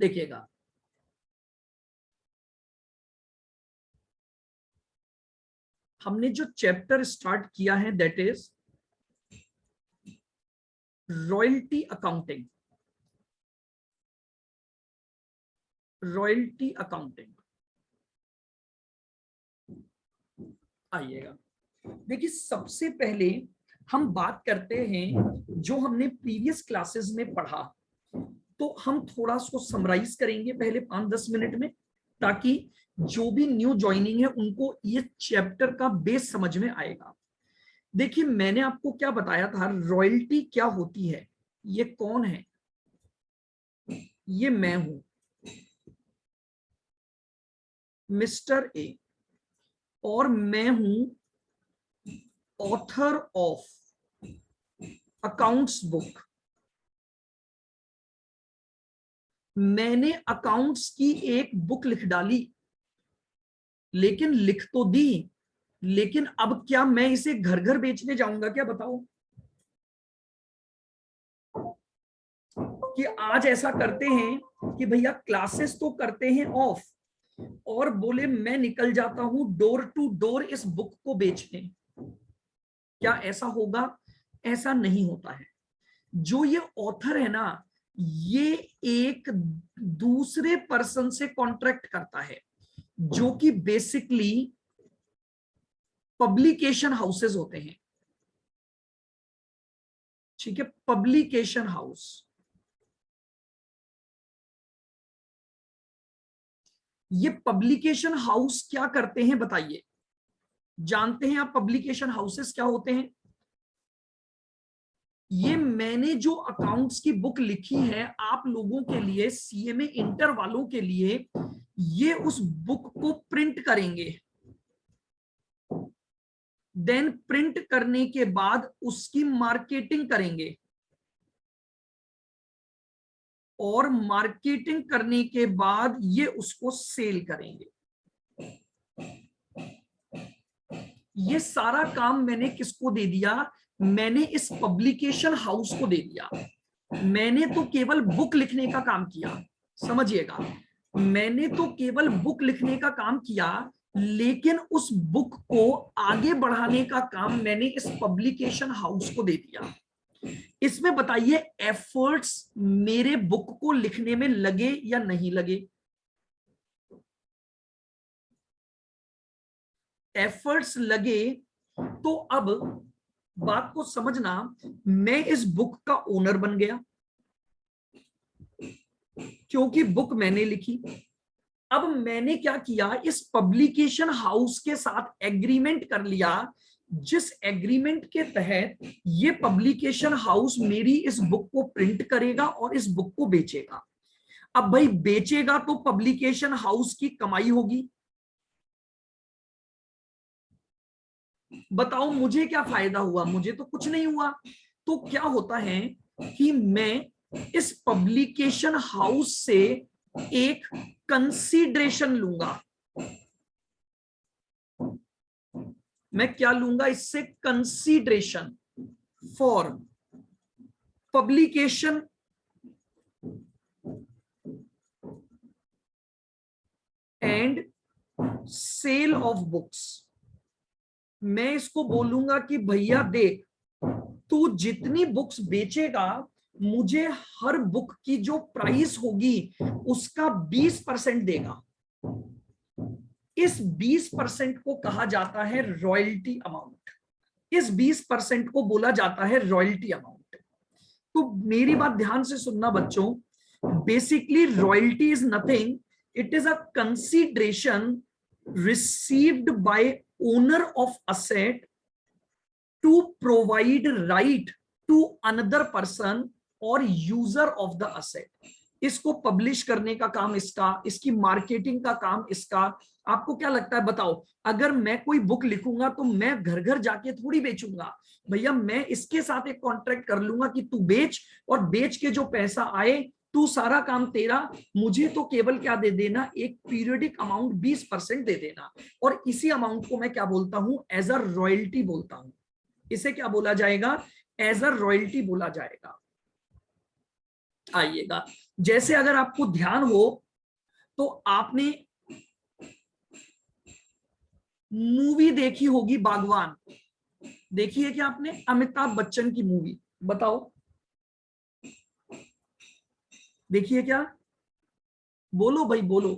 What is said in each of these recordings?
देखिएगा, हमने जो चैप्टर स्टार्ट किया है that is royalty accounting. Royalty accounting, आइएगा देखिए, सबसे पहले हम बात करते हैं जो हमने प्रीवियस क्लासेस में पढ़ा, तो हम थोड़ा उसको समराइज करेंगे पहले 5-10 मिनट में, ताकि जो भी न्यू ज्वाइनिंग है उनको ये चैप्टर का बेस समझ में आएगा। देखिए, मैंने आपको क्या बताया था, रॉयल्टी क्या होती है। ये कौन है? ये मैं हूं, मिस्टर ए, और मैं हूं ऑथर ऑफ अकाउंट्स बुक। मैंने अकाउंट्स की एक बुक लिख डाली, लेकिन लिख तो दी, लेकिन अब क्या मैं इसे घर घर बेचने जाऊंगा क्या? बताओ। कि आज ऐसा करते हैं कि भैया क्लासेस तो करते हैं ऑफ, और बोले मैं निकल जाता हूं डोर टू डोर इस बुक को बेचने। क्या ऐसा होगा? ऐसा नहीं होता है। जो ये ऑथर है ना, ये एक दूसरे पर्सन से कॉन्ट्रैक्ट करता है, जो कि बेसिकली पब्लिकेशन हाउसेस होते हैं। ठीक है, पब्लिकेशन हाउस। ये पब्लिकेशन हाउस क्या करते हैं बताइए? जानते हैं आप पब्लिकेशन हाउसेस क्या होते हैं? ये मैंने जो अकाउंट्स की बुक लिखी है आप लोगों के लिए, सीएमए इंटर वालों के लिए, ये उस बुक को प्रिंट करेंगे। देन प्रिंट करने के बाद उसकी मार्केटिंग करेंगे, और मार्केटिंग करने के बाद ये उसको सेल करेंगे। ये सारा काम मैंने किसको दे दिया? मैंने इस पब्लिकेशन हाउस को दे दिया। मैंने तो केवल बुक लिखने का काम किया, समझिएगा, मैंने तो केवल बुक लिखने का काम किया, लेकिन उस बुक को आगे बढ़ाने का काम मैंने इस पब्लिकेशन हाउस को दे दिया। इसमें बताइए, एफर्ट्स मेरे बुक को लिखने में लगे या नहीं लगे? एफर्ट्स लगे। तो अब बात को समझना, मैं इस बुक का ओनर बन गया क्योंकि बुक मैंने लिखी। अब मैंने क्या किया, इस पब्लिकेशन हाउस के साथ एग्रीमेंट कर लिया, जिस एग्रीमेंट के तहत ये पब्लिकेशन हाउस मेरी इस बुक को प्रिंट करेगा और इस बुक को बेचेगा। अब भाई बेचेगा तो पब्लिकेशन हाउस की कमाई होगी। बताओ मुझे क्या फायदा हुआ? मुझे तो कुछ नहीं हुआ। तो क्या होता है कि मैं इस पब्लिकेशन हाउस से एक कंसीडरेशन लूंगा। मैं क्या लूंगा इससे? Consideration for publication and sale of books. मैं इसको बोलूंगा कि भैया देख, तू जितनी बुक्स बेचेगा, मुझे हर बुक की जो प्राइस होगी उसका 20% देगा। इस 20% को कहा जाता है रॉयल्टी अमाउंट। इस 20% को बोला जाता है रॉयल्टी अमाउंट। तो मेरी बात ध्यान से सुनना बच्चों, basically royalty is nothing, it is a consideration received by owner of asset to provide right to another person or user of the asset। इसको पब्लिश करने का काम इसका, इसकी मार्केटिंग का काम इसका। आपको क्या लगता है बताओ, अगर मैं कोई बुक लिखूंगा तो मैं घर घर जाके थोड़ी बेचूंगा भैया, मैं इसके साथ एक कॉन्ट्रैक्ट कर लूंगा कि तू बेच, और बेच के जो पैसा आए तू सारा काम तेरा, मुझे तो केवल क्या दे देना, एक पीरियडिक अमाउंट 20% दे देना। और इसी अमाउंट को मैं क्या बोलता हूं? एज अ रॉयल्टी बोलता हूं। इसे क्या बोला जाएगा? एज अ रॉयल्टी बोला जाएगा। आइएगा। जैसे अगर आपको ध्यान हो तो आपने मूवी देखी होगी बागवान, देखी है क्या आपने? अमिताभ बच्चन की मूवी, बताओ देखी है क्या? बोलो भाई बोलो।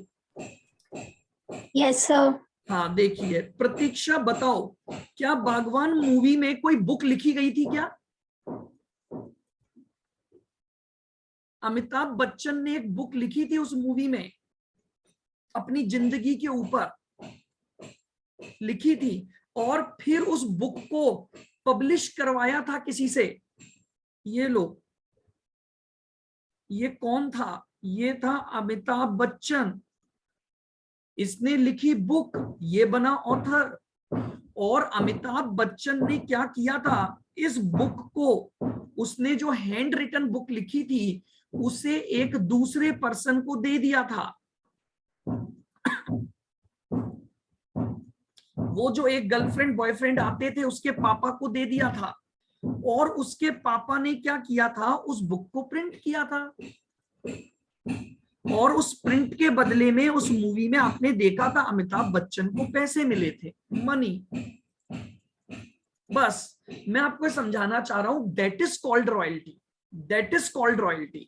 Yes sir. हाँ देखिए। प्रतीक्षा बताओ, क्या बागवान मूवी में कोई बुक लिखी गई थी क्या? अमिताभ बच्चन ने एक बुक लिखी थी उस मूवी में, अपनी जिंदगी के ऊपर लिखी थी, और फिर उस बुक को पब्लिश करवाया था किसी से। ये लो, ये कौन था? ये था अमिताभ बच्चन। इसने लिखी बुक, ये बना ऑथर। और अमिताभ बच्चन ने क्या किया था, इस बुक को, उसने जो हैंड रिटन बुक लिखी थी उसे एक दूसरे पर्सन को दे दिया था। वो जो एक गर्लफ्रेंड बॉयफ्रेंड आते थे उसके पापा को दे दिया था, और उसके पापा ने क्या किया था, उस बुक को प्रिंट किया था। और उस प्रिंट के बदले में उस मूवी में आपने देखा था अमिताभ बच्चन को पैसे मिले थे, मनी। बस मैं आपको समझाना चाह रहा हूं, that is called royalty. That is called royalty,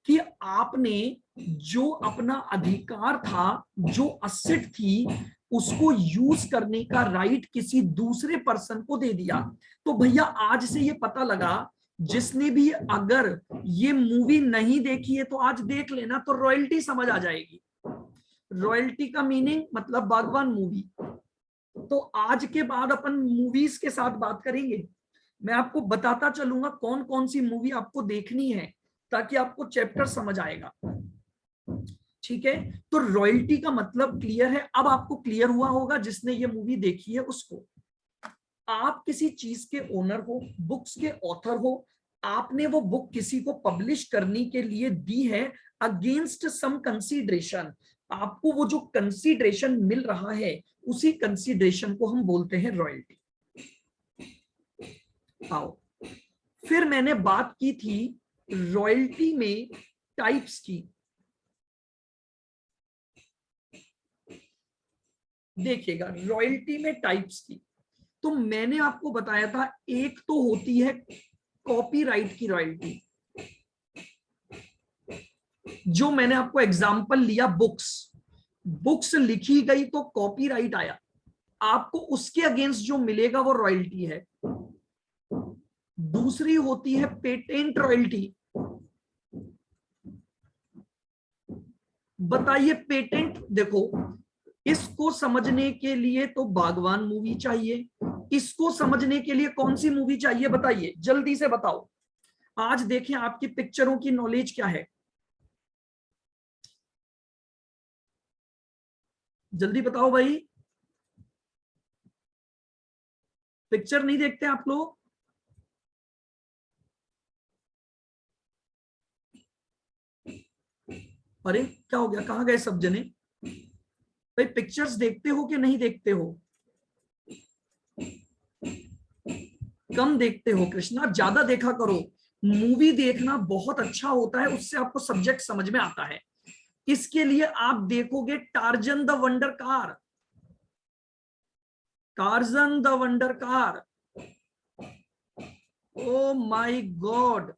कि आपने जो अपना अधिकार था, जो असेट थी, उसको यूज करने का राइट किसी दूसरे पर्सन को दे दिया। तो भैया आज से ये पता लगा, जिसने भी अगर ये मूवी नहीं देखी है तो आज देख लेना, तो रॉयल्टी समझ आ जाएगी। रॉयल्टी का मीनिंग मतलब बागवान मूवी। तो आज के बाद अपन मूवीज के साथ बात करेंगे। मैं आपको बताता चलूंगा कौन कौन सी मूवी आपको देखनी है, ताकि आपको चैप्टर समझ आएगा। ठीक है, तो रॉयल्टी का मतलब क्लियर है। अब आपको क्लियर हुआ होगा, जिसने ये मूवी देखी है उसको। आप किसी चीज के ओनर हो, बुक्स के ऑथर हो, आपने वो बुक किसी को पब्लिश करने के लिए दी है अगेंस्ट सम कंसीडरेशन। आपको वो जो कंसीडरेशन मिल रहा है, उसी कंसीडरेशन को हम बोलते हैं रॉयल्टी। आओ, फिर मैंने बात की थी रॉयल्टी में टाइप्स की। देखिएगा, रॉयल्टी में टाइप्स की, तो मैंने आपको बताया था, एक तो होती है कॉपीराइट की रॉयल्टी, जो मैंने आपको एग्जांपल लिया, बुक्स। बुक्स लिखी गई तो कॉपीराइट आया, आपको उसके अगेंस्ट जो मिलेगा वो रॉयल्टी है। दूसरी होती है पेटेंट रॉयल्टी। बताइए पेटेंट, देखो इसको समझने के लिए तो बागवान मूवी चाहिए, इसको समझने के लिए कौन सी मूवी चाहिए बताइए, जल्दी से बताओ। आज देखें आपकी पिक्चरों की नॉलेज क्या है, जल्दी बताओ भाई। पिक्चर नहीं देखते आप लोग? अरे क्या हो गया, कहां गए सब जने? भाई पिक्चर्स देखते हो कि नहीं देखते हो? कम देखते हो कृष्णा, ज्यादा देखा करो। मूवी देखना बहुत अच्छा होता है, उससे आपको सब्जेक्ट समझ में आता है। इसके लिए आप देखोगे Tarzan the wonder car. Tarzan the wonder car, oh my God,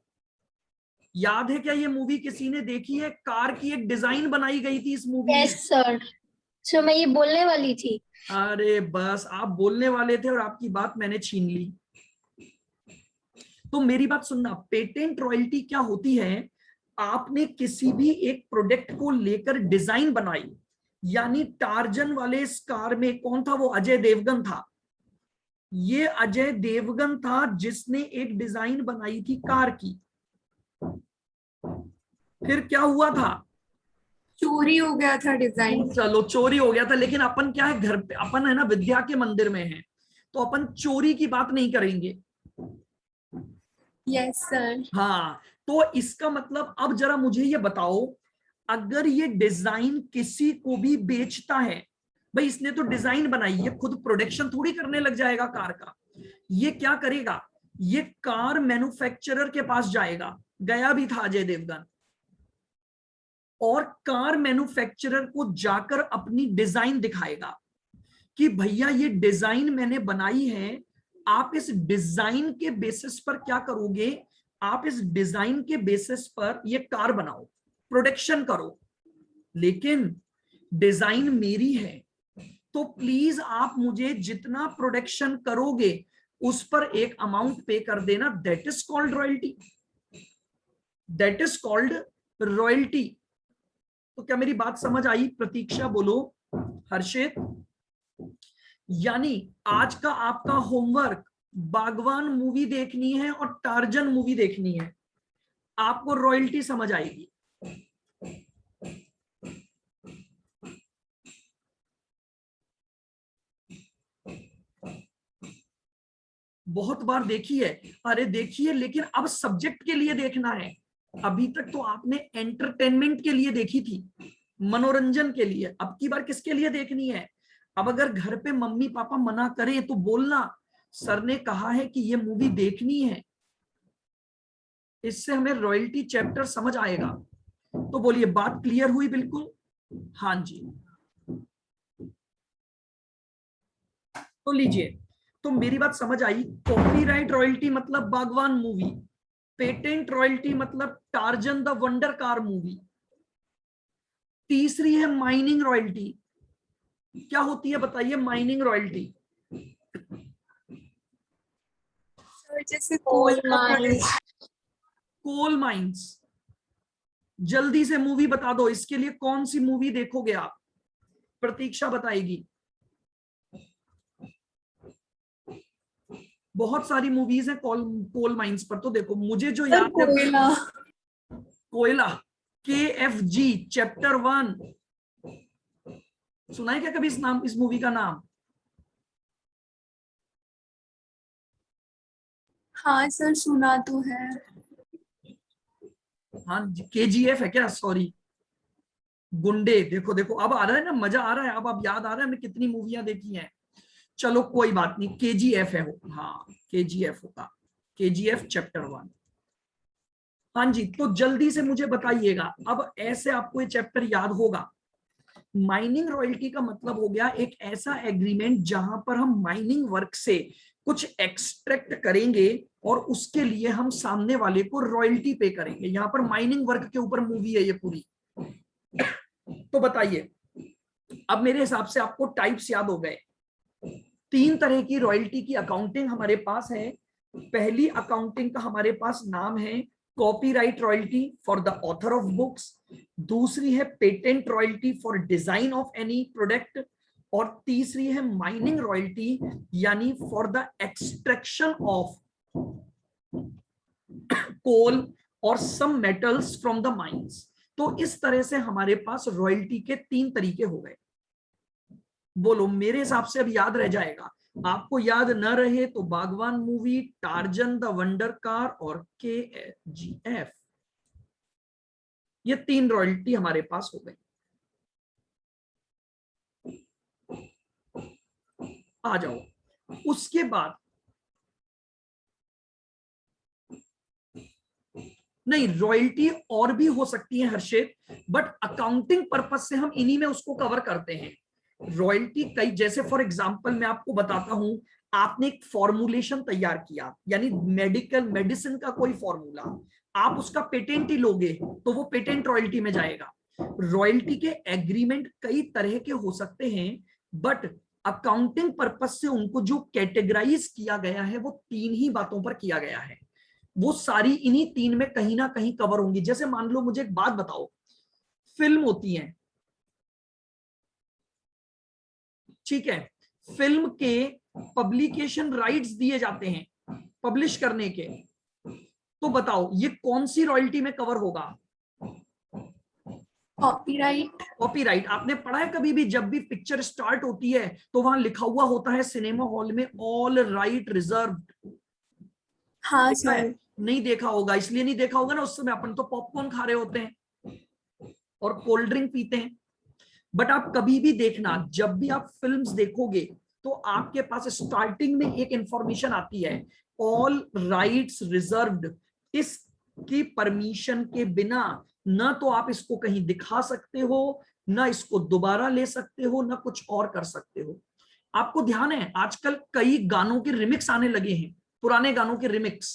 याद है क्या ये मूवी किसी ने देखी है? कार की एक डिजाइन बनाई गई थी इस मूवी में। Yes sir. सो मैं ये बोलने वाली थी। अरे बस आप बोलने वाले थे और आपकी बात मैंने छीन ली। तो मेरी बात सुनना, पेटेंट रॉयल्टी क्या होती है, आपने किसी भी एक प्रोडक्ट को लेकर डिजाइन बनाई, यानी टार्जन वाले इस कार में कौन था, वो अजय देवगन था। ये अजय देवगन था जिसने एक डिजाइन बनाई थी कार की। फिर क्या हुआ था? चोरी हो गया था डिजाइन। चलो चोरी हो गया था, लेकिन अपन क्या है, घर पे अपन है ना, विद्या के मंदिर में है, तो अपन चोरी की बात नहीं करेंगे। Yes sir. हाँ, तो इसका मतलब अब जरा मुझे ये बताओ, अगर ये डिजाइन किसी को भी बेचता है, भाई इसने तो डिजाइन बनाई है, खुद प्रोडक्शन थोड़ी करने लग जाएगा कार का। ये क्या करेगा, ये कार मैन्युफैक्चरर के पास जाएगा, गया भी था अजय देवगन, और कार मैन्युफैक्चरर को जाकर अपनी डिजाइन दिखाएगा कि भैया ये डिजाइन मैंने बनाई है, आप इस डिजाइन के बेसिस पर क्या करोगे, आप इस डिजाइन के बेसिस पर ये कार बनाओ, प्रोडक्शन करो, लेकिन डिजाइन मेरी है, तो प्लीज आप मुझे जितना प्रोडक्शन करोगे उस पर एक अमाउंट पे कर देना, that is called royalty, that is called royalty. तो क्या मेरी बात समझ आई? प्रतीक्षा बोलो, हर्षित। यानी आज का आपका होमवर्क बागवान मूवी देखनी है और टार्जन मूवी देखनी है, आपको रॉयल्टी समझ आएगी। बहुत बार देखी है, अरे देखिए, लेकिन अब सब्जेक्ट के लिए देखना है। अभी तक तो आपने एंटरटेनमेंट के लिए देखी थी, मनोरंजन के लिए, अब की बार किसके लिए देखनी है? अब अगर घर पे मम्मी पापा मना करें तो बोलना सर ने कहा है कि ये मूवी देखनी है, इससे हमें रॉयल्टी चैप्टर समझ आएगा। तो बोलिए, बात क्लियर हुई? बिल्कुल, हाँ जी। तो लीजिए, तो मेरी बात समझ आई। कॉपीराइट रॉयल्टी मतलब बागवान मूवी, पेटेंट रॉयल्टी मतलब Tarzan the wonder car movie. तीसरी है माइनिंग रॉयल्टी। क्या होती है बताइए माइनिंग रॉयल्टी? जैसे कोल माइंस। Coal mines. जल्दी से मूवी बता दो, इसके लिए कौन सी मूवी देखोगे आप? प्रतीक्षा बताएगी। बहुत सारी मूवीज है कोल माइंस पर। तो देखो, मुझे जो याद है, कोयला। कोयला, KFG चैप्टर 1, सुना है क्या कभी इस मूवी का नाम? हाँ सर, सुना तो है। हाँ, KGF है क्या? सॉरी, गुंडे। देखो देखो, अब आ रहा है ना, मजा आ रहा है, अब याद आ रहा है हमने कितनी मूवियां देखी हैं। चलो कोई बात नहीं, KGF है वो, हाँ KGF होगा, KGF चैप्टर 1। हाँ जी, तो जल्दी से मुझे बताइएगा, अब ऐसे आपको ये चैप्टर याद होगा। माइनिंग रॉयल्टी का मतलब हो गया एक ऐसा एग्रीमेंट जहां पर हम माइनिंग वर्क से कुछ एक्सट्रैक्ट करेंगे और उसके लिए हम सामने वाले को रॉयल्टी पे करेंगे। यहां पर माइनिंग वर्क के ऊपर मूवी है ये पूरी। तो बताइए, अब मेरे हिसाब से आपको टाइप्स याद हो गए। 3 तरह की रॉयल्टी की अकाउंटिंग हमारे पास है। पहली अकाउंटिंग का हमारे पास नाम है copyright royalty for the author of books. दूसरी है patent royalty for design of any product. और तीसरी है माइनिंग रॉयल्टी, यानी for the extraction of coal और some metals from the mines. तो इस तरह से हमारे पास रॉयल्टी के 3 तरीके हो गए। बोलो, मेरे हिसाब से अब याद रह जाएगा। आपको याद न रहे तो बागवान movie, Tarzan the wonder car और KGF, ये 3 रॉयल्टी हमारे पास हो गई। आ जाओ, उसके बाद नहीं, रॉयल्टी और भी हो सकती है हर्षित, बट अकाउंटिंग पर्पस से हम इन्हीं में उसको कवर करते हैं। रॉयल्टी कई, जैसे फॉर एग्जांपल मैं आपको बताता हूं, आपने एक फॉर्मुलेशन तैयार किया, यानी मेडिसिन का कोई फॉर्मूला, आप उसका पेटेंट ही लोगे तो वो पेटेंट रॉयल्टी में जाएगा। रॉयल्टी के एग्रीमेंट कई तरह के हो सकते हैं, बट अकाउंटिंग पर्पस से उनको जो कैटेगराइज किया गया है वो 3 ही बातों पर किया गया है। वो सारी इन्हीं 3 में कहीं ना कहीं कवर होंगी। जैसे मान लो, मुझे एक बात बताओ, फिल्म होती है, ठीक है, फिल्म के पब्लिकेशन राइट्स दिए जाते हैं पब्लिश करने के, तो बताओ ये कौन सी रॉयल्टी में कवर होगा? कॉपीराइट। कॉपीराइट। आपने पढ़ा है कभी भी, जब भी पिक्चर स्टार्ट होती है तो वहां लिखा हुआ होता है सिनेमा हॉल में, ऑल राइट रिजर्व्ड। हाँ सर। नहीं देखा होगा, इसलिए नहीं देखा होगा ना, उस समय अपन तो पॉपकॉर्न खा रहे होते हैं और कोल्ड ड्रिंक पीते हैं। बट आप कभी भी देखना, जब भी आप फिल्म्स देखोगे तो आपके पास स्टार्टिंग में एक इंफॉर्मेशन आती है, ऑल राइट्स रिजर्व्ड। इसकी परमिशन के बिना ना तो आप इसको कहीं दिखा सकते हो, ना इसको दोबारा ले सकते हो, ना कुछ और कर सकते हो। आपको ध्यान है आजकल कई गानों के रिमिक्स आने लगे हैं, पुराने गानों के रिमिक्स।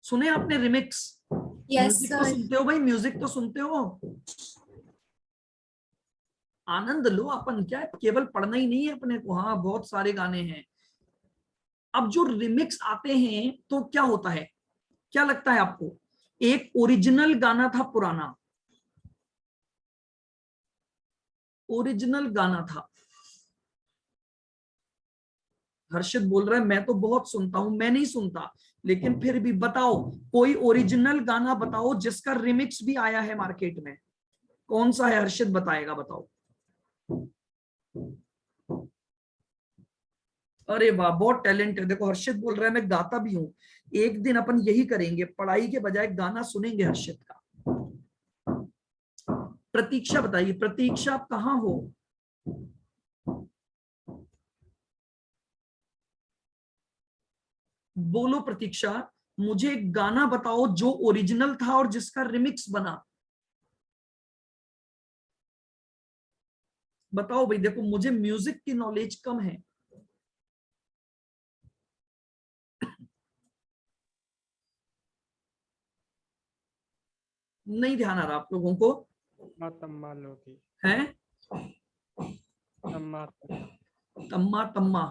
सुने आपने रिमिक्स? यस म्यूजिक तो सर। सुनते हो भाई, म्यूजिक तो सुनते हो, आनंद लो। अपन क्या है, केवल पढ़ना ही नहीं है अपने को, हाँ बहुत सारे गाने हैं। अब जो रिमिक्स आते हैं तो क्या होता है, क्या लगता है आपको? एक ओरिजिनल गाना था पुराना, ओरिजिनल गाना था। हर्षित बोल रहा है मैं तो बहुत सुनता हूं, मैं नहीं सुनता, लेकिन फिर भी बताओ कोई ओरिजिनल गाना बताओ जिसका रिमिक्स भी आया है मार्केट में, कौन सा है? हर्षित बताएगा, बताओ। अरे वाह, बहुत टैलेंट है। देखो हर्षित बोल रहा है मैं गाता भी हूं। एक दिन अपन यही करेंगे, पढ़ाई के बजाय गाना सुनेंगे हर्षित का। प्रतीक्षा बताइए, प्रतीक्षा आप कहाँ हो? बोलो प्रतीक्षा, मुझे एक गाना बताओ जो ओरिजिनल था और जिसका रिमिक्स बना। बताओ भाई, देखो मुझे म्यूजिक की नॉलेज कम है। नहीं ध्यान आ रहा आप लोगों को? तम्मा लोगी, है तम्मा तम्मा तम्मा।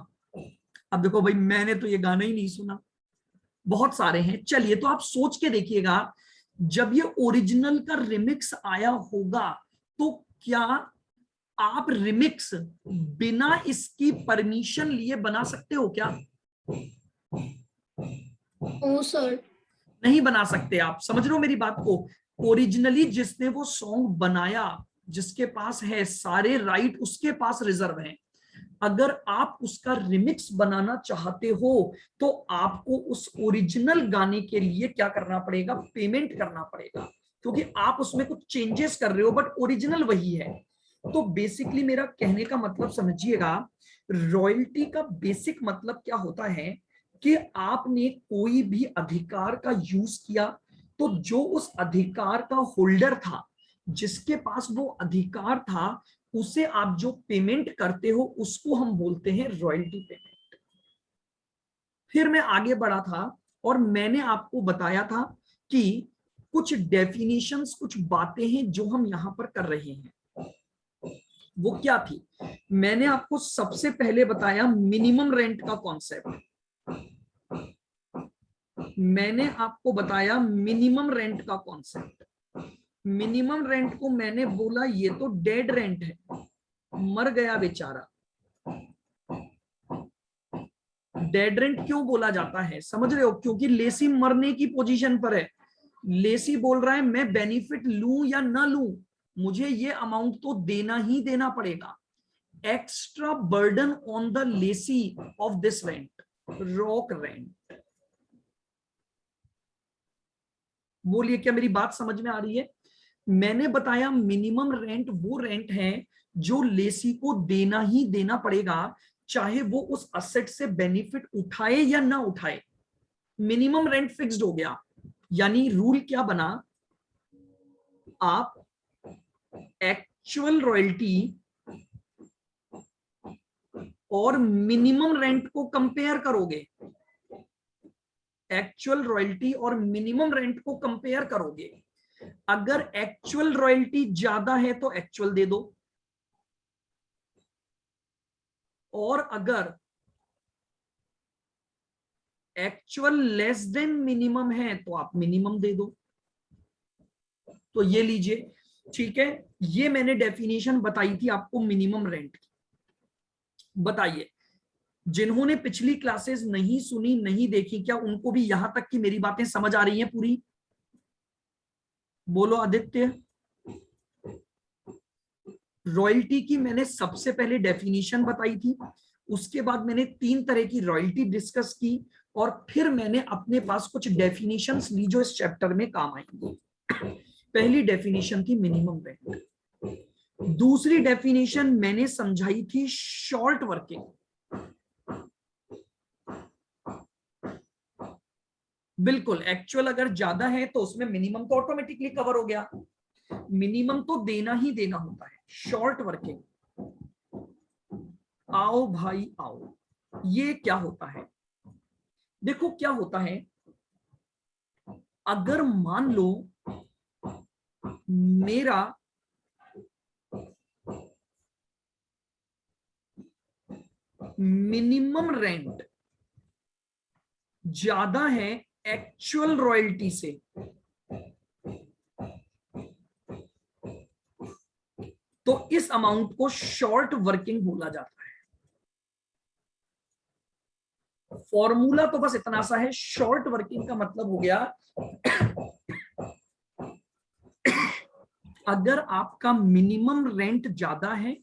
अब देखो भाई, मैंने तो ये गाना ही नहीं सुना। बहुत सारे हैं, चलिए तो आप सोच के देखिएगा, जब ये ओरिजिनल का रिमिक्स आया होगा तो क्या आप रिमिक्स बिना इसकी परमिशन लिए बना सकते हो क्या? ओ सर। नहीं बना सकते। आप समझ रहे हो मेरी बात को? ओरिजिनली जिसने वो सॉन्ग बनाया, जिसके पास है सारे राइट, उसके पास रिजर्व है। अगर आप उसका रिमिक्स बनाना चाहते हो तो आपको उस ओरिजिनल गाने के लिए क्या करना पड़ेगा? पेमेंट करना पड़ेगा, क्योंकि आप उसमें कुछ चेंजेस कर रहे हो बट ओरिजिनल वही है। तो बेसिकली मेरा कहने का मतलब समझिएगा, रॉयल्टी का बेसिक मतलब क्या होता है कि आपने कोई भी अधिकार का यूज किया, तो जो उस अधिकार का होल्डर था, जिसके पास वो अधिकार था, उसे आप जो पेमेंट करते हो उसको हम बोलते हैं रॉयल्टी पेमेंट। फिर मैं आगे बढ़ा था और मैंने आपको बताया था कि कुछ डेफिनेशंस, कुछ बातें हैं जो हम यहां पर कर रहे हैं। वो क्या थी? मैंने आपको सबसे पहले बताया मिनिमम रेंट का कॉन्सेप्ट। मैंने आपको बताया मिनिमम रेंट का कॉन्सेप्ट। मिनिमम रेंट को मैंने बोला ये तो डेड रेंट है, मर गया बेचारा। डेड रेंट क्यों बोला जाता है समझ रहे हो? क्योंकि लेसी मरने की पोजीशन पर है। लेसी बोल रहा है मैं बेनिफिट लूं या ना लूं, मुझे ये अमाउंट तो देना ही देना पड़ेगा। Extra burden on the Lesi of this rent, rock rent. बोलिए क्या मेरी बात समझ में आ रही है? मैंने बताया मिनिमम रेंट वो रेंट है जो लेसी को देना ही देना पड़ेगा, चाहे वो उस असेट से बेनिफिट उठाए या ना उठाए। मिनिमम रेंट फिक्स्ड हो गया, यानी रूल क्या बना? आप एक्चुअल रॉयल्टी और मिनिमम रेंट को कंपेयर करोगे। एक्चुअल रॉयल्टी और मिनिमम रेंट को कंपेयर करोगे। अगर एक्चुअल रॉयल्टी ज्यादा है तो एक्चुअल दे दो, और अगर एक्चुअल लेस देन मिनिमम है तो आप मिनिमम दे दो। तो ये लीजिए, ठीक है, ये मैंने डेफिनेशन बताई थी आपको मिनिमम रेंट की। बताइए, जिन्होंने पिछली क्लासेस नहीं सुनी, नहीं देखी, क्या उनको भी यहां तक की मेरी बातें समझ आ रही हैं पूरी? बोलो आदित्य। रॉयल्टी की मैंने सबसे पहले डेफिनेशन बताई थी, उसके बाद मैंने 3 तरह की रॉयल्टी डिस्कस की, और फिर मैंने अपने पास कुछ डेफिनेशंस ली जो इस चैप्टर में काम आएंगी। पहली डेफिनेशन थी मिनिमम रेंट। दूसरी डेफिनेशन मैंने समझाई थी शॉर्ट वर्किंग। बिल्कुल, एक्चुअल अगर ज्यादा है तो उसमें मिनिमम तो ऑटोमेटिकली कवर हो गया, मिनिमम तो देना ही देना होता है। शॉर्ट वर्किंग, आओ भाई आओ, ये क्या होता है? देखो क्या होता है, अगर मान लो मेरा मिनिमम रेंट ज्यादा है एक्चुअल रॉयल्टी से, तो इस अमाउंट को शॉर्ट वर्किंग बोला जाता है। फॉर्मूला तो बस इतना सा है, शॉर्ट वर्किंग का मतलब हो गया अगर आपका मिनिमम रेंट ज्यादा है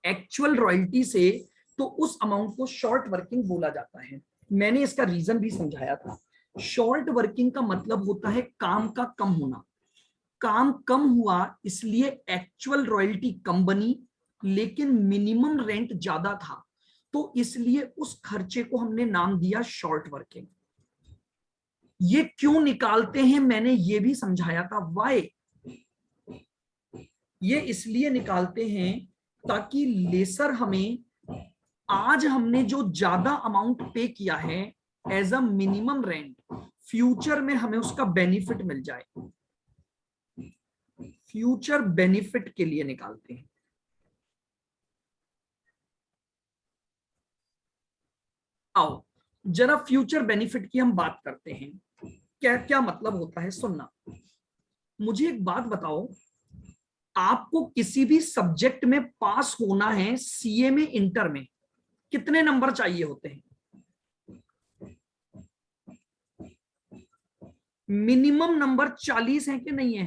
एक्चुअल रॉयल्टी से, तो उस अमाउंट को शॉर्ट वर्किंग बोला जाता है। मैंने इसका रीजन भी समझाया था। शॉर्ट वर्किंग का मतलब होता है काम का कम होना, काम कम हुआ इसलिए एक्चुअल रॉयल्टी कम बनी, लेकिन मिनिमम रेंट ज्यादा था, तो इसलिए उस खर्चे को हमने नाम दिया शॉर्ट वर्किंग। ये क्यों निकालते हैं मैंने ये भी समझाया था। वाई? ये इसलिए निकालते हैं ताकि लेसर हमें, आज हमने जो ज्यादा अमाउंट पे किया है as a minimum rent, future में हमें उसका बेनिफिट मिल जाए। फ्यूचर बेनिफिट के लिए निकालते हैं। आओ जरा फ्यूचर बेनिफिट की हम बात करते हैं, क्या क्या मतलब होता है। सुनना, मुझे एक बात बताओ, आपको किसी भी सब्जेक्ट में पास होना है, सीए में, इंटर में, कितने नंबर चाहिए होते हैं? मिनिमम नंबर 40 है कि नहीं है?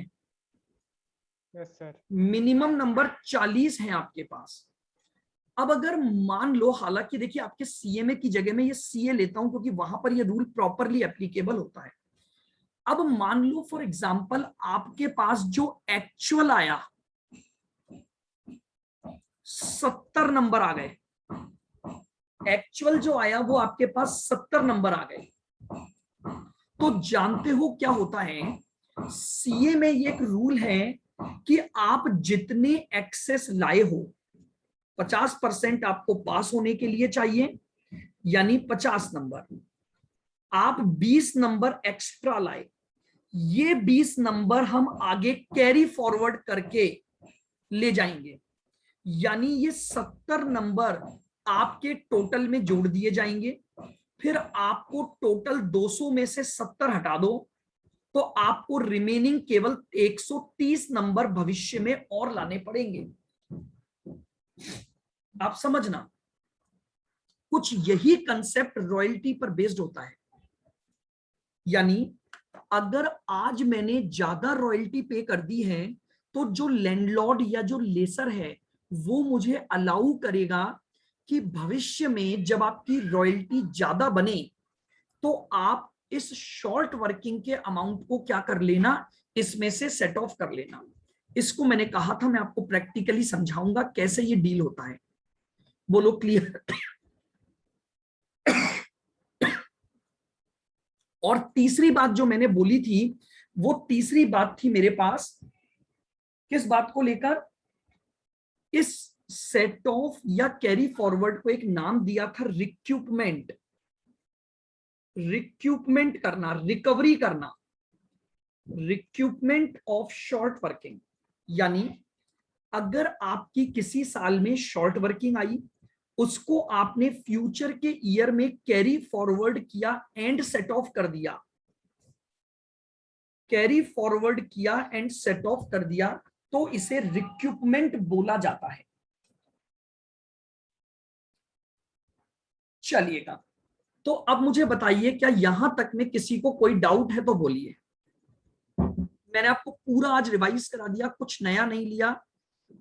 Yes sir. मिनिमम नंबर 40 है आपके पास। अब अगर मान लो, हालांकि देखिए आपके सीएमए की जगह में ये सीए लेता हूं क्योंकि वहां पर ये रूल प्रॉपरली एप्लीकेबल होता है। अब मान लो फॉर एग्जांपल आपके पास जो एक्चुअल आया 70 नंबर आ गए, एक्चुअल जो आया वो आपके पास 70 नंबर आ गए, तो जानते हो क्या होता है, सीए में ये एक रूल है कि आप जितने एक्सेस लाए हो, 50% आपको पास होने के लिए चाहिए, यानी 50 नंबर। आप 20 नंबर एक्स्ट्रा लाए, ये 20 नंबर हम आगे कैरी फॉरवर्ड करके ले जाएंगे, यानी ये 70 नंबर आपके टोटल में जोड़ दिए जाएंगे। फिर आपको टोटल 200 में से 70 हटा दो, तो आपको रिमेनिंग केवल 130 नंबर भविष्य में और लाने पड़ेंगे। आप समझना, कुछ यही कंसेप्ट रॉयल्टी पर बेस्ड होता है। यानी अगर आज मैंने ज्यादा रॉयल्टी पे कर दी है, तो जो लैंडलॉर्ड या जो लेसर है वो मुझे अलाउ करेगा कि भविष्य में जब आपकी रॉयल्टी ज्यादा बने, तो आप इस शॉर्ट वर्किंग के अमाउंट को क्या कर लेना, इसमें से सेट ऑफ कर लेना। इसको मैंने कहा था मैं आपको प्रैक्टिकली समझाऊंगा कैसे ये डील होता है। बोलो क्लियर? और तीसरी बात जो मैंने बोली थी, वो तीसरी बात थी मेरे पास किस बात को लेकर, इस सेट ऑफ या कैरी फॉरवर्ड को एक नाम दिया था रिक्यूपमेंट। रिक्यूपमेंट करना, रिकवरी करना, रिक्यूपमेंट ऑफ शॉर्ट वर्किंग। यानी अगर आपकी किसी साल में शॉर्ट वर्किंग आई, उसको आपने फ्यूचर के ईयर में कैरी फॉरवर्ड किया एंड सेट ऑफ कर दिया, कैरी फॉरवर्ड किया एंड सेट ऑफ कर दिया, तो इसे रिक्यूपमेंट बोला जाता है। चलिएगा, तो अब मुझे बताइए, क्या यहां तक में किसी को कोई डाउट है तो बोलिए। मैंने आपको पूरा आज रिवाइज करा दिया, कुछ नया नहीं लिया,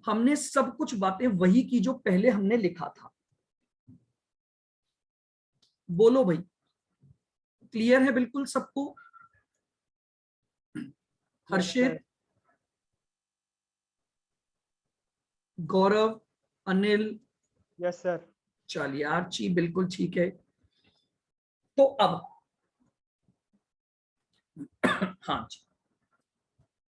हमने सब कुछ बातें वही की जो पहले हमने लिखा था। बोलो भाई, क्लियर है बिल्कुल सबको? हर्षित, गौरव, अनिल? Yes sir. चलिए आर्ची, बिल्कुल ठीक है। तो अब हाँ जी।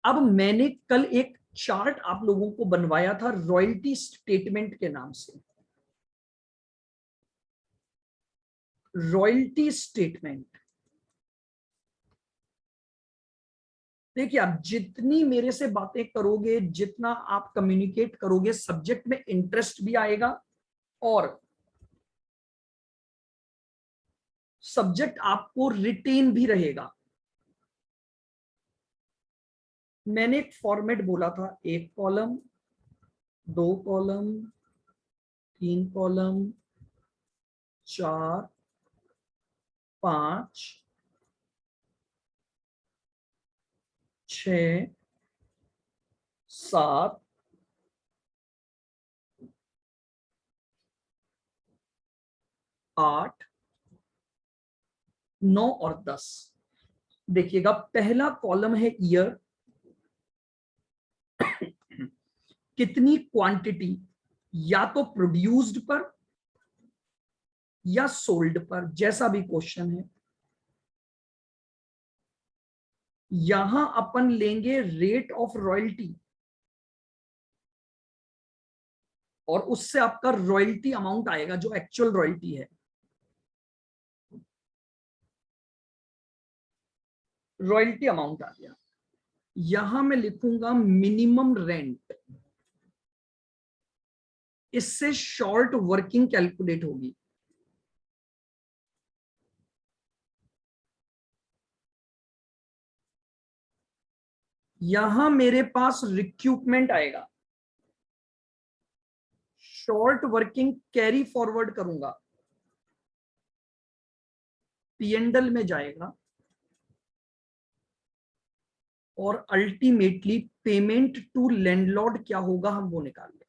अब मैंने कल एक चार्ट आप लोगों को बनवाया था रॉयल्टी स्टेटमेंट के नाम से। रॉयल्टी स्टेटमेंट, देखिए आप जितनी मेरे से बातें करोगे, जितना आप कम्युनिकेट करोगे, सब्जेक्ट में इंटरेस्ट भी आएगा और सब्जेक्ट आपको रिटेन भी रहेगा। मैंने एक फॉर्मेट बोला था, 1 कॉलम, 2 कॉलम, 3 कॉलम, 4, 5, 6, 7, 8, 9 और 10। देखिएगा, पहला कॉलम है ईयर, कितनी क्वांटिटी, या तो प्रोड्यूस्ड पर या सोल्ड पर, जैसा भी क्वेश्चन है। यहां अपन लेंगे रेट ऑफ रॉयल्टी और उससे आपका रॉयल्टी अमाउंट आएगा जो एक्चुअल रॉयल्टी है। रॉयल्टी अमाउंट आ गया। यहां मैं लिखूंगा मिनिमम रेंट, इससे शॉर्ट वर्किंग कैलकुलेट होगी। यहां मेरे पास रिक्रूटमेंट आएगा, शॉर्ट वर्किंग कैरी फॉरवर्ड करूंगा, पीएनडल में जाएगा और अल्टीमेटली पेमेंट टू लैंडलॉर्ड क्या होगा हम वो निकाल लेंगे।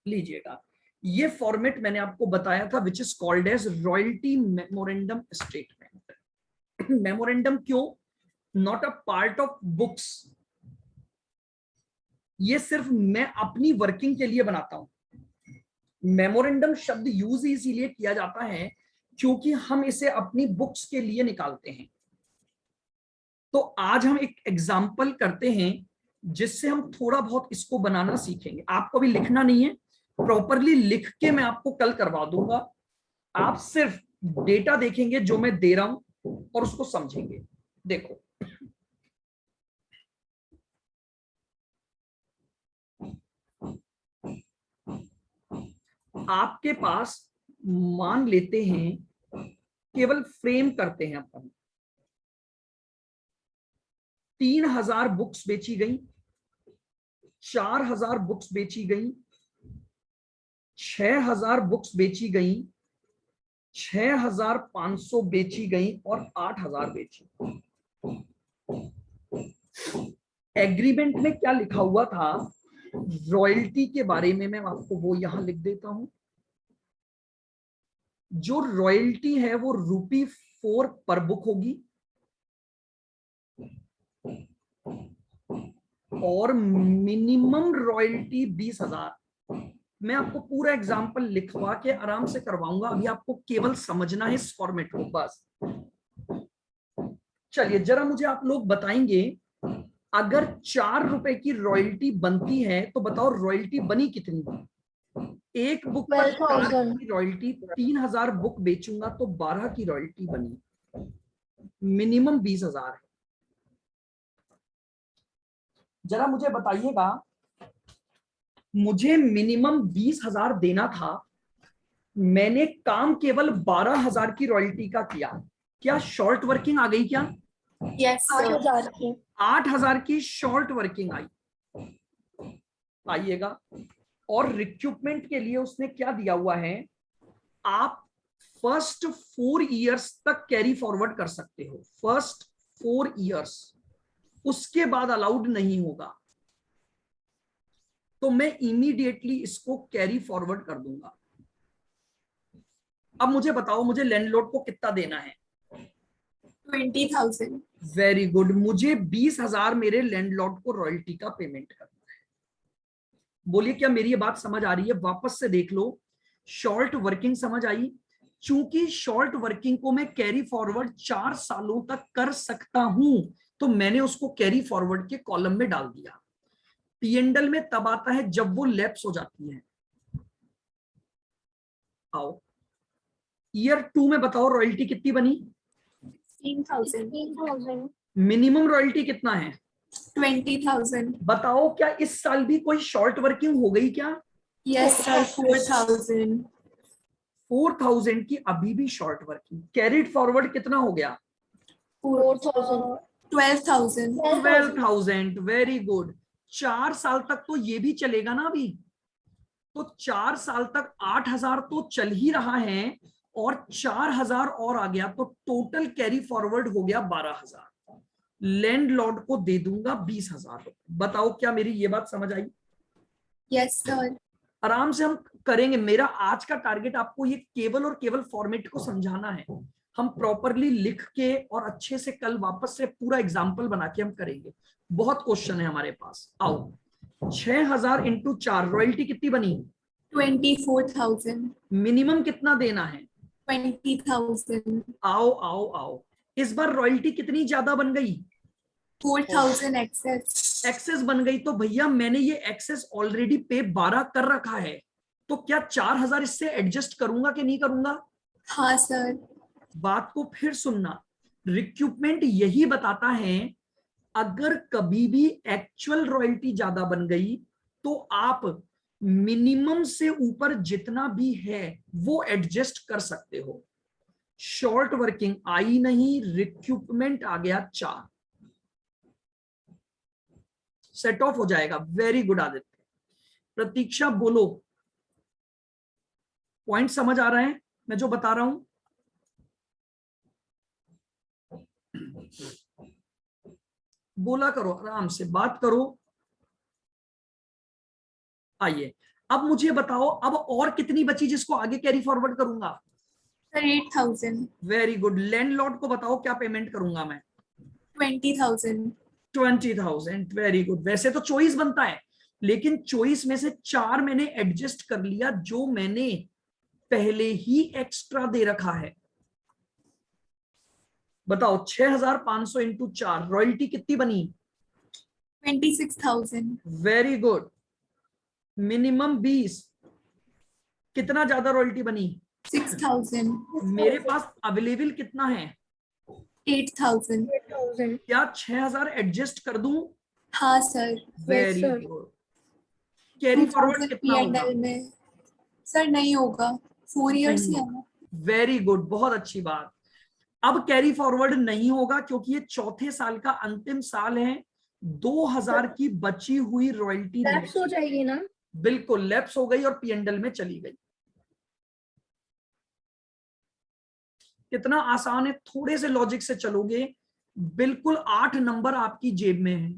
लीजिएगा, ये फॉर्मेट मैंने आपको बताया था which is called as royalty memorandum statement. Memorandum क्यों? Not a part of books, ये सिर्फ मैं अपनी वर्किंग के लिए बनाता हूं। मेमोरेंडम शब्द यूज इसीलिए किया जाता है क्योंकि हम इसे अपनी बुक्स के लिए निकालते हैं। तो आज हम एक एग्जाम्पल करते हैं जिससे हम थोड़ा बहुत इसको बनाना सीखेंगे। आपको भी लिखना नहीं है, प्रॉपरली लिख के मैं आपको कल करवा दूंगा। आप सिर्फ डेटा देखेंगे जो मैं दे रहा हूं और उसको समझेंगे। देखो, आपके पास, मान लेते हैं, केवल फ्रेम करते हैं अपन, 3000 बुक्स बेची गई, 4000 बुक्स बेची गई, 6000 बुक्स बेची गई, 6500 बेची गई और 8000 बेची। एग्रीमेंट में क्या लिखा हुआ था रॉयल्टी के बारे में, मैं आपको वो यहां लिख देता हूं। जो रॉयल्टी है वो ₹4 पर बुक होगी और मिनिमम रॉयल्टी 20,000। मैं आपको पूरा एग्जांपल लिखवा के आराम से करवाऊंगा, अभी आपको केवल समझना है इस फॉर्मेट को बस। चलिए जरा मुझे आप लोग बताएंगे, अगर 4 रुपए की रॉयल्टी बनती है तो बताओ रॉयल्टी बनी कितनी? एक बुक पर 4 की रॉयल्टी, 3000 बुक बेचूंगा तो 12 की रॉयल्टी बनी, मिनिमम 20,000 है। जरा मुझे बताइएगा, मुझे मिनिमम 20,000 देना था, मैंने काम केवल 12,000 की रॉयल्टी का किया, क्या शॉर्ट वर्किंग आ गई? क्या यस सर। 8,000 की 8,000 की शॉर्ट वर्किंग आई। आइएगा, और रिक्रूटमेंट के लिए उसने क्या दिया हुआ है, आप फर्स्ट 4 इयर्स तक कैरी फॉरवर्ड कर सकते हो, फर्स्ट 4 इयर्स, उसके बाद अलाउड नहीं होगा। तो मैं इमीडिएटली इसको कैरी फॉरवर्ड कर दूंगा। अब मुझे बताओ, मुझे लैंडलॉर्ड को कितना देना है? 20,000। वेरी गुड, मुझे 20,000 मेरे लैंडलॉर्ड को रॉयल्टी का पेमेंट करना है। बोलिए क्या मेरी ये बात समझ आ रही है? वापस से देख लो, शॉर्ट वर्किंग समझ आई, चूंकि शॉर्ट वर्किंग को मैं कैरी फॉरवर्ड 4 सालों तक कर सकता हूं, तो मैंने उसको कैरी फॉरवर्ड के कॉलम में डाल दिया। पीएनडल में तब आता है जब वो लैप्स हो जाती है। आओ ईयर 2 में बताओ रॉयल्टी कितनी बनी? 16,000 15,000 मिनिमम रॉयल्टी कितना है? 20,000 बताओ क्या इस साल भी कोई शॉर्ट वर्किंग हो गई क्या? यस सर 4,000 4,000 की अभी भी शॉर्ट वर्किंग। कैरिड फॉरवर्ड कितना हो गया? 4,000 12,000 12,000। Very good. 4 साल तक तो ये भी चलेगा ना अभी, तो 4 साल तक 8,000 तो चल ही रहा है, और 4,000 और आ गया, तो टोटल कैरी फॉरवर्ड हो गया 12,000। लैंडलॉर्ड को दे दूंगा 20,000। बताओ क्या मेरी ये बात समझ आई? यस सर आराम से हम करेंगे। मेरा आज का टारगेट आपको ये केवल और केवल फॉर्मेट को समझाना है। हम प्रॉपरली लिख के और अच्छे से कल वापस से पूरा एग्जाम्पल बना के हम करेंगे। बहुत क्वेश्चन है हमारे पास। आओ 6,000 इंटू 4 रॉयल्टी कितनी बनी? 24,000 मिनिमम कितना देना है? 20,000 आओ आओ आओ, इस बार रॉयल्टी कितनी ज्यादा बन गई? 4,000 एक्सेस एक्सेस बन गई। तो भैया मैंने ये एक्सेस ऑलरेडी पे 12 कर रखा है, तो क्या 4,000 इससे एडजस्ट करूंगा कि नहीं करूंगा? हाँ सर बात को फिर सुनना। रिक्रूटमेंट यही बताता है, अगर कभी भी एक्चुअल रॉयल्टी ज्यादा बन गई तो आप मिनिमम से ऊपर जितना भी है वो एडजस्ट कर सकते हो। शॉर्ट वर्किंग आई नहीं, रिक्रूटमेंट आ गया 4, सेट ऑफ हो जाएगा। Very good Aditya. प्रतीक्षा बोलो, पॉइंट समझ आ रहा है मैं जो बता रहा हूं? बोला करो, आराम से बात करो। आइए अब मुझे बताओ, अब और कितनी बची जिसको आगे कैरी फॉरवर्ड करूंगा? Sir 8,000 very good. लैंडलॉर्ड को बताओ क्या पेमेंट करूंगा मैं? 20,000 20,000। Very good. वैसे तो चॉइस बनता है, लेकिन चॉइस में से 4 मैंने एडजस्ट कर लिया जो मैंने पहले ही एक्स्ट्रा दे रखा है। बताओ 6,500 इंटू 4 रॉयल्टी कितनी बनी? 26,000 वेरी गुड। मिनिमम 20, कितना ज्यादा रॉयल्टी बनी? 6,000 मेरे पास अवेलेबल कितना है? 8,000 8,000 क्या 6,000 एडजस्ट कर दूं? हाँ sir very sir. Good. Carry forward 2,000 कितना होगा? P&L में सर नहीं होगा 4 इयर्स ही है ना। वेरी गुड, बहुत अच्छी बात। अब कैरी फॉरवर्ड नहीं होगा क्योंकि ये चौथे साल का अंतिम साल है। 2,000 की बची हुई रॉयल्टी लैप्स हो जाएगी ना? बिल्कुल लैप्स हो गई और पीएनडल में चली गई। कितना आसान है, थोड़े से लॉजिक से चलोगे बिल्कुल 8 नंबर आपकी जेब में है।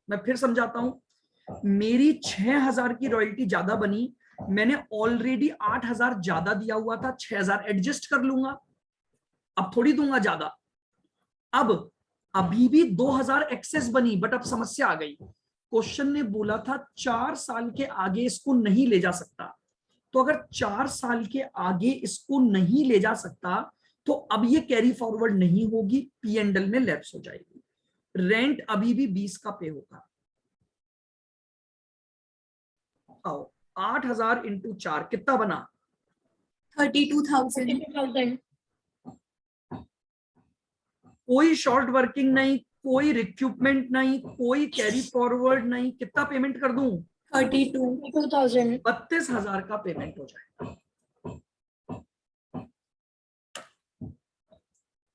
मैं फिर समझाता हूं। मेरी 6,000 की रॉयल्टी ज्यादा बनी, मैंने ऑलरेडी 8,000 ज्यादा दिया हुआ था, 6,000 एडजस्ट कर लूंगा, अब थोड़ी दूंगा ज्यादा। अब अभी भी 2,000 एक्सेस बनी, बट अब समस्या आ गई। क्वेश्चन ने बोला था 4 साल के आगे इसको नहीं ले जा सकता, तो अगर 4 साल के आगे इसको नहीं ले जा सकता तो अब ये कैरी फॉरवर्ड नहीं होगी, पीएनडल में लैप्स हो जाएगी। रेंट अभी भी 20 का पे होगा। आओ 8,000 इंटू 4 कितना बना? 32,000 32,000 कोई शॉर्ट वर्किंग नहीं, कोई रिक्रूटमेंट नहीं, कोई कैरी फॉरवर्ड नहीं, कितना पेमेंट कर दूं? 32,000 32,000 का पेमेंट हो जाएगा।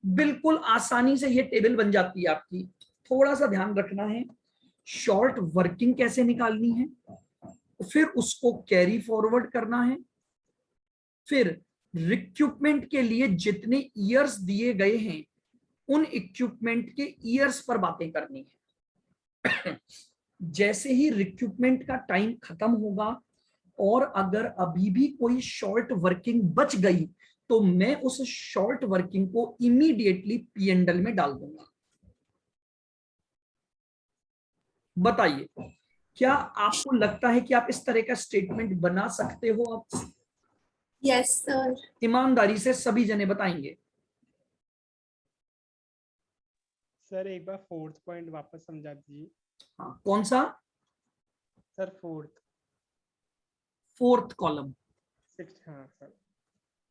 बिल्कुल आसानी से ये टेबल बन जाती है आपकी। थोड़ा सा ध्यान रखना है, शॉर्ट वर्किंग कैसे निकालनी है, फिर उसको कैरी फॉरवर्ड करना है, फिर रिक्रूटमेंट के लिए जितने ईयर्स दिए गए हैं उन इक्विपमेंट के ईयर्स पर बातें करनी है। जैसे ही रिक्रूटमेंट का टाइम खत्म होगा और अगर अभी भी कोई शॉर्ट वर्किंग बच गई तो मैं उस शॉर्ट वर्किंग को इमीडिएटली पीएनडल में डाल दूंगा। बताइए क्या आपको लगता है कि आप इस तरह का स्टेटमेंट बना सकते हो? आप यस सर। ईमानदारी से सभी जने बताएंगे। सर एक बार फोर्थ पॉइंट वापस समझा दीजिए। हाँ, कौन सा? Sir fourth fourth column. Six, हाँ सर।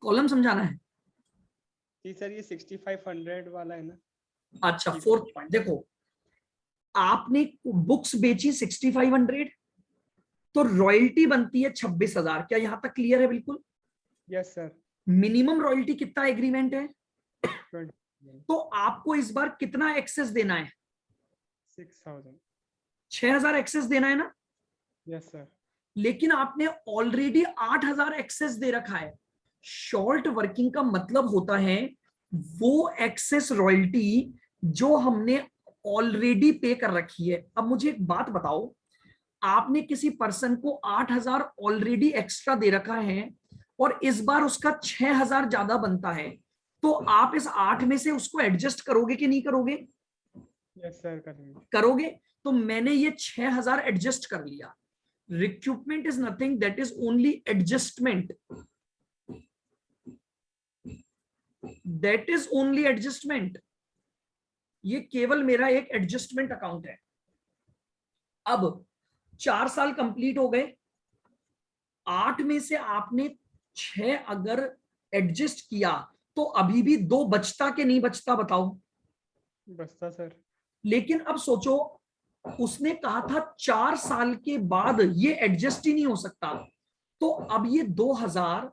कॉलम समझाना है? जी सर, ये 6500 वाला है ना? अच्छा, फोर्थ पॉइंट देखो, आपने बुक्स बेची 6500, तो रॉयल्टी बनती है 26,000। क्या यहां तक क्लियर है? बिल्कुल। Yes sir. मिनिमम रॉयल्टी कितना एग्रीमेंट है? 20, तो आपको इस बार कितना एक्सेस देना है? 6000। 6000 एक्सेस देना है ना? Yes sir. लेकिन आपने ऑलरेडी 8000 एक्सेस दे रखा है। शॉर्ट वर्किंग का मतलब होता है वो एक्सेस रॉयल्टी जो हमने ऑलरेडी पे कर रखी है। अब मुझे एक बात बताओ, आपने किसी पर्सन को 8000 ऑलरेडी एक्स्ट्रा दे रखा है और इस बार उसका 6000 ज्यादा बनता है, तो आप इस 8 में से उसको एडजस्ट करोगे कि नहीं करोगे? यस सर, करेंगे। करोगे। तो मैंने ये 6000 एडजस्ट कर लिया। Recruitment is nothing, that is only adjustment. That is only adjustment. ये केवल मेरा एक एडजस्टमेंट अकाउंट है। अब 4 साल कंप्लीट हो गए, 8 में से आपने 6 अगर एडजस्ट किया तो अभी भी 2 बचता कि नहीं बचता? बताओ। बस्ता सर। लेकिन अब सोचो, उसने कहा था 4 साल के बाद ये एडजस्ट ही नहीं हो सकता, तो अब ये 2000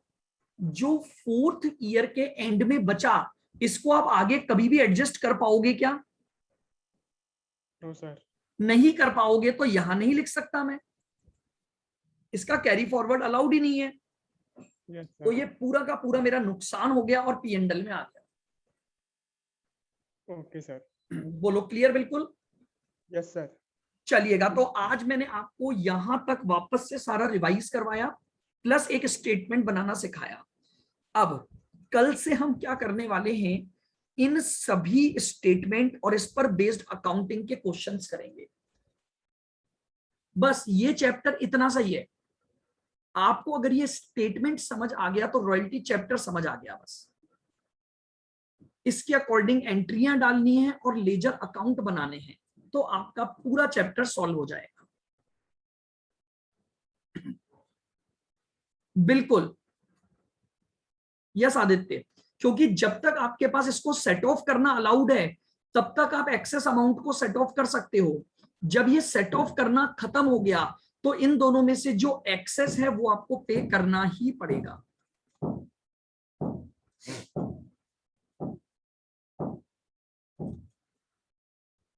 जो फोर्थ ईयर के एंड में बचा, इसको आप आगे कभी भी एडजस्ट कर पाओगे क्या? No sir. नहीं कर पाओगे, तो यहां नहीं लिख सकता मैं, इसका कैरी फॉरवर्ड अलाउड ही नहीं है। यस तो सर। ये पूरा का पूरा मेरा नुकसान हो गया और पीएनडल में आ गया। Okay sir. बोलो क्लियर? बिल्कुल। Yes sir. चलिएगा, तो आज मैंने आपको यहां तक वापस से सारा रिवाइज करवाया, प्लस एक स्टेटमेंट बनाना सिखाया। अब कल से हम क्या करने वाले हैं, इन सभी स्टेटमेंट और इस पर बेस्ड अकाउंटिंग के क्वेश्चंस करेंगे। बस ये चैप्टर इतना सही है। आपको अगर ये स्टेटमेंट समझ आ गया तो रॉयल्टी चैप्टर समझ आ गया। बस इसके अकॉर्डिंग एंट्रियां डालनी है और लेजर अकाउंट बनाने हैं, तो आपका पूरा चैप्टर सॉल्व हो जाएगा। बिल्कुल। यस आदित्य, क्योंकि जब तक आपके पास इसको सेट ऑफ करना अलाउड है तब तक आप एक्सेस अमाउंट को सेट ऑफ कर सकते हो। जब ये सेट ऑफ करना खत्म हो गया तो इन दोनों में से जो एक्सेस है वो आपको पे करना ही पड़ेगा।